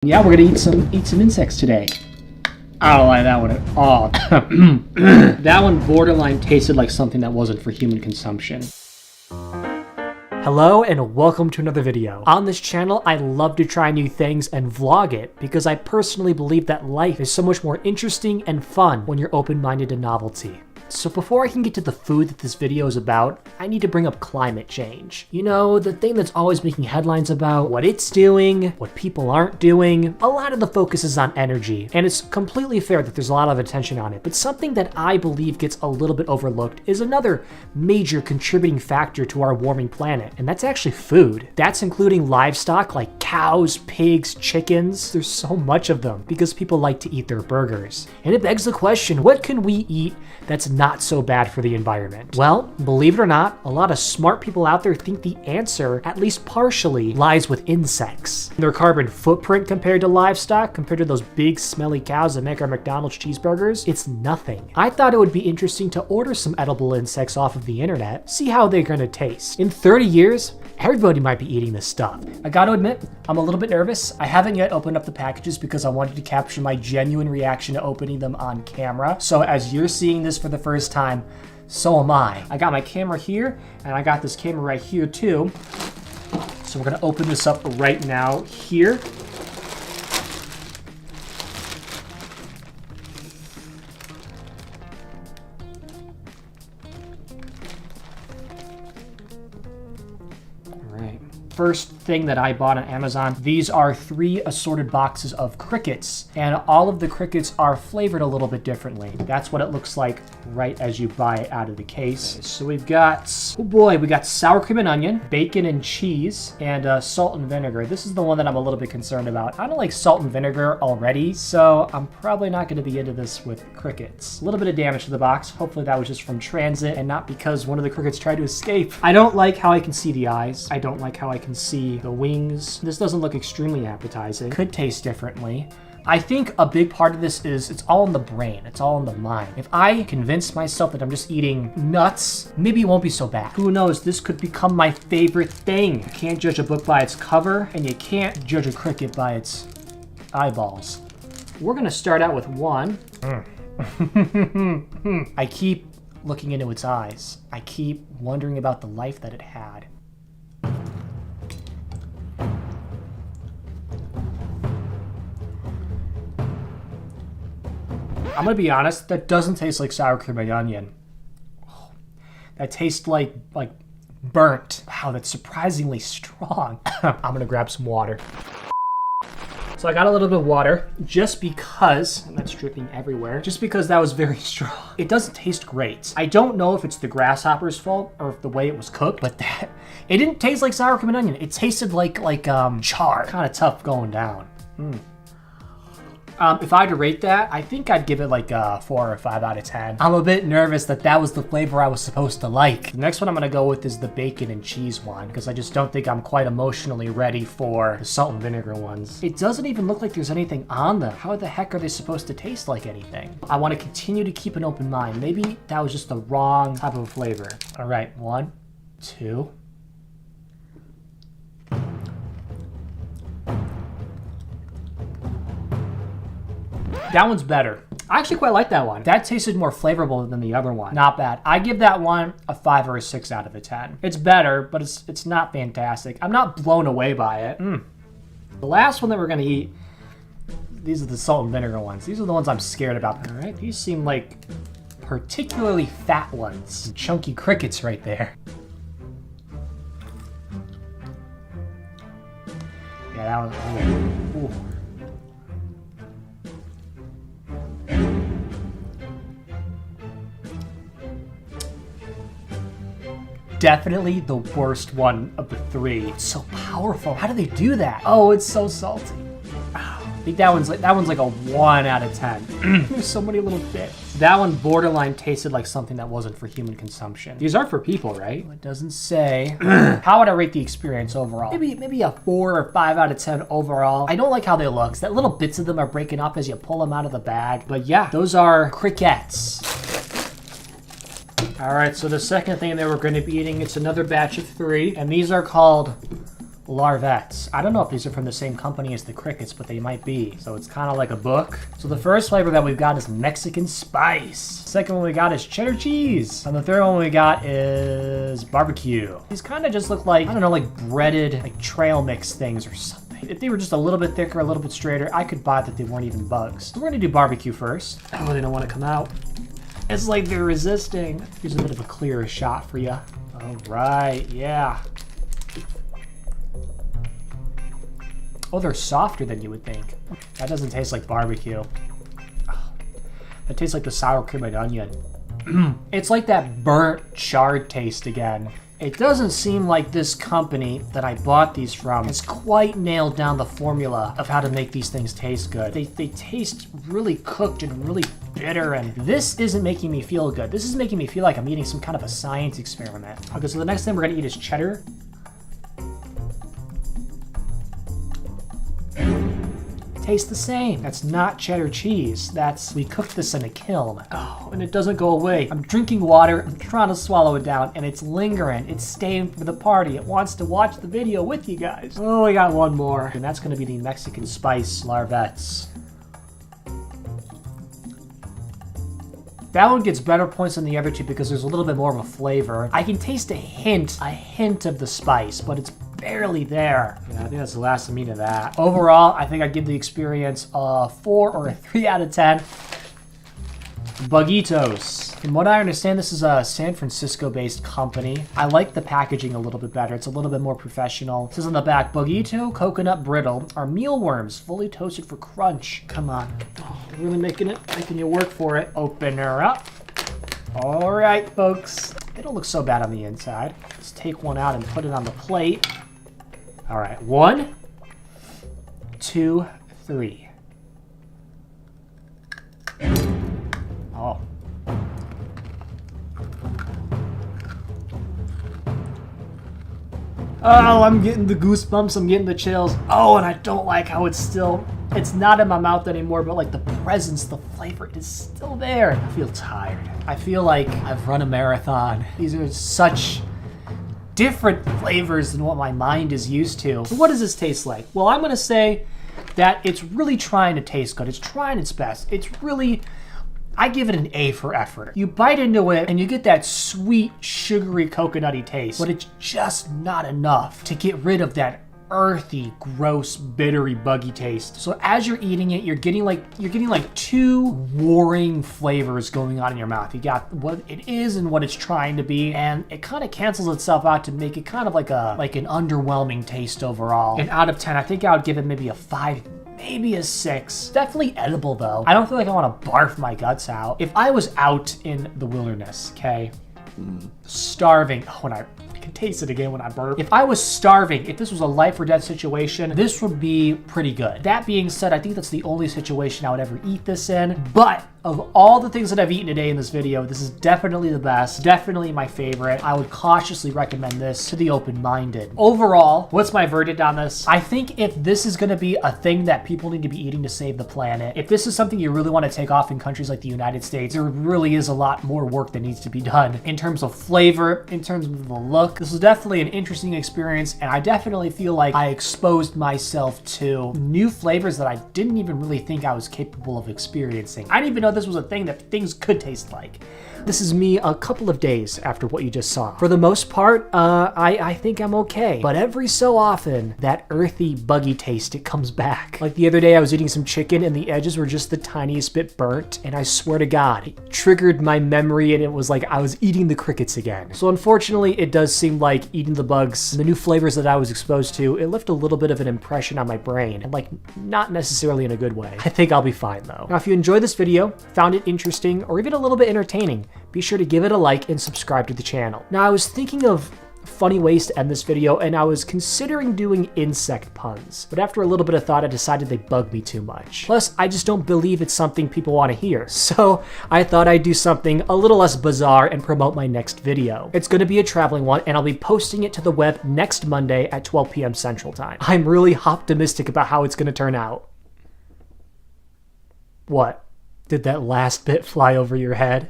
Yeah, we're gonna eat some insects today. I don't like that one at all. That one borderline tasted like something that wasn't for human consumption. Hello and welcome to another video. On this channel, I love to try new things and vlog it because I personally believe that life is so much more interesting and fun when you're open-minded to novelty. So before I can get to the food that this video is about, I need to bring up climate change. You know, the thing that's always making headlines about what it's doing, what people aren't doing. A lot of the focus is on energy, and it's completely fair that there's a lot of attention on it, but something that I believe gets a little bit overlooked is another major contributing factor to our warming planet, and that's actually food. That's including livestock like cows, pigs, chickens. There's so much of them because people like to eat their burgers. And it begs the question, what can we eat that's not so bad for the environment? Well, believe it or not, a lot of smart people out there think the answer, at least partially, lies with insects. Their carbon footprint compared to livestock, compared to those big smelly cows that make our McDonald's cheeseburgers, it's nothing. I thought it would be interesting to order some edible insects off of the internet, see how they're gonna taste. In 30 years, everybody might be eating this stuff. I gotta admit, I'm a little bit nervous. I haven't yet opened up the packages because I wanted to capture my genuine reaction to opening them on camera. So as you're seeing this for the first time, so am I. I got my camera here, and I got this camera right here too. So we're gonna open this up right now here. First thing that I bought on Amazon, these are 3 assorted boxes of crickets, and all of the crickets are flavored a little bit differently. That's what it looks like right as you buy it out of the case. So we've got, oh boy, we got sour cream and onion, bacon and cheese, and salt and vinegar. This is the one that I'm a little bit concerned about. I don't like salt and vinegar already, so I'm probably not going to be into this with crickets. A little bit of damage to the box. Hopefully that was just from transit and not because one of the crickets tried to escape. I don't like how I can see the eyes. I don't like how I can see the wings. This doesn't look extremely appetizing. Could taste differently. I think a big part of this is it's all in the brain. It's all in the mind. If I convince myself that I'm just eating nuts, maybe it won't be so bad. Who knows? This could become my favorite thing. You can't judge a book by its cover, and you can't judge a cricket by its eyeballs. We're gonna start out with one. I keep looking into its eyes. I keep wondering about the life that it had. I'm gonna be honest, that doesn't taste like sour cream and onion. Oh, that tastes like burnt. Wow, that's surprisingly strong. I'm gonna grab some water. So I got a little bit of water just because, and that's dripping everywhere, just because that was very strong. It doesn't taste great. I don't know if it's the grasshopper's fault or if the way it was cooked, but it didn't taste like sour cream and onion. It tasted like char. Kind of tough going down. If I had to rate that, I think I'd give it like a 4 or 5 out of 10. I'm a bit nervous that that was the flavor I was supposed to like. The next one I'm gonna go with is the bacon and cheese one, because I just don't think I'm quite emotionally ready for the salt and vinegar ones. It doesn't even look like there's anything on them. How the heck are they supposed to taste like anything? I want to continue to keep an open mind. Maybe that was just the wrong type of flavor. All right, 1, 2. That one's better. I actually quite like that one. That tasted more flavorful than the other one. Not bad. I give that one a 5 or a 6 out of a 10. It's better, but it's not fantastic. I'm not blown away by it. The last one that we're gonna eat, these are the salt and vinegar ones. These are the ones I'm scared about. All right, these seem like particularly fat ones. Some chunky crickets right there. Yeah, that one. Ooh. Definitely the worst one of the 3. It's so powerful. How do they do that? Oh, it's so salty. I think that one's like a 1 out of 10. There's so many little bits. That one borderline tasted like something that wasn't for human consumption. These are for people, right? It doesn't say. How would I rate the experience overall? Maybe a 4 or 5 out of 10 overall. I don't like how they look. That little bits of them are breaking up as you pull them out of the bag. But yeah, those are crickets. All right, so the second thing that we're going to be eating, it's another batch of 3, and these are called larvettes. I don't know if these are from the same company as the crickets, but they might be. So it's kind of like a book. So the first flavor that we've got is Mexican spice. Second one we got is cheddar cheese. And the third one we got is barbecue. These kind of just look like, I don't know, like breaded, like trail mix things or something. If they were just a little bit thicker, a little bit straighter, I could buy that they weren't even bugs. So we're gonna do barbecue first. Oh, they don't want to come out. It's like they're resisting. Here's a bit of a clearer shot for you. All right, yeah. Oh, they're softer than you would think. That doesn't taste like barbecue. Oh, that tastes like the sour cream and onion. It's like that burnt, charred taste again. It doesn't seem like this company that I bought these from has quite nailed down the formula of how to make these things taste good. They taste really cooked and really bitter, and this isn't making me feel good. This is making me feel like I'm eating some kind of a science experiment. Okay, so the next thing we're gonna eat is cheddar. Tastes the same. That's not cheddar cheese. We cooked this in a kiln. Oh, and it doesn't go away. I'm drinking water, I'm trying to swallow it down, and it's lingering. It's staying for the party. It wants to watch the video with you guys. Oh, we got one more. And that's gonna be the Mexican spice larvettes. That one gets better points than the other two because there's a little bit more of a flavor. I can taste a hint of the spice, but it's barely there. Yeah, I think that's the last of me to that. Overall, I think I'd give the experience a 4 or a 3 out of 10. Bugitos. From what I understand, this is a San Francisco-based company. I like the packaging a little bit better. It's a little bit more professional. It says on the back, Bugito Coconut Brittle are mealworms, fully toasted for crunch. Come on. Oh, they're really making you work for it. Open her up. All right, folks. They don't look so bad on the inside. Let's take one out and put it on the plate. All right, 1, 2, 3. Oh. Oh, I'm getting the goosebumps, I'm getting the chills. Oh, and I don't like how it's not in my mouth anymore, but like the presence, the flavor is still there. I feel tired. I feel like I've run a marathon. These are such different flavors than what my mind is used to. So what does this taste like? Well, I'm gonna say that it's really trying to taste good. It's trying its best. I give it an A for effort. You bite into it and you get that sweet, sugary, coconutty taste, but it's just not enough to get rid of that earthy, gross, bittery, buggy taste. So as you're eating it, you're getting like 2 warring flavors going on in your mouth. You got what it is and what it's trying to be, and it kind of cancels itself out to make it kind of like an underwhelming taste overall. And out of 10, I think I would give it maybe a 5, maybe a 6. Definitely edible though. I don't feel like I want to barf my guts out. If I was out in the wilderness, okay, starving, I can taste it again when I burp. If I was starving, if this was a life or death situation, this would be pretty good. That being said, I think that's the only situation I would ever eat this in. But of all the things that I've eaten today in this video, this is definitely the best, definitely my favorite. I would cautiously recommend this to the open-minded. Overall, what's my verdict on this? I think if this is gonna be a thing that people need to be eating to save the planet, if this is something you really want to take off in countries like the United States, there really is a lot more work that needs to be done in terms of flavor, in terms of the look. This was definitely an interesting experience, and I definitely feel like I exposed myself to new flavors that I didn't even really think I was capable of experiencing. I didn't even know this was a thing that things could taste like. This is me a couple of days after what you just saw. For the most part, I think I'm okay. But every so often, that earthy, buggy taste, it comes back. Like the other day, I was eating some chicken and the edges were just the tiniest bit burnt, and I swear to God, it triggered my memory and it was like I was eating the crickets again. So unfortunately, it does seem like eating the bugs, the new flavors that I was exposed to, it left a little bit of an impression on my brain, and like not necessarily in a good way. I think I'll be fine though. Now, if you enjoyed this video, found it interesting, or even a little bit entertaining, be sure to give it a like and subscribe to the channel. Now, I was thinking of funny ways to end this video, and I was considering doing insect puns, but after a little bit of thought, I decided they bug me too much. Plus, I just don't believe it's something people want to hear, so I thought I'd do something a little less bizarre and promote my next video. It's going to be a traveling one, and I'll be posting it to the web next Monday at 12 p.m. Central Time. I'm really optimistic about how it's going to turn out. What? Did that last bit fly over your head?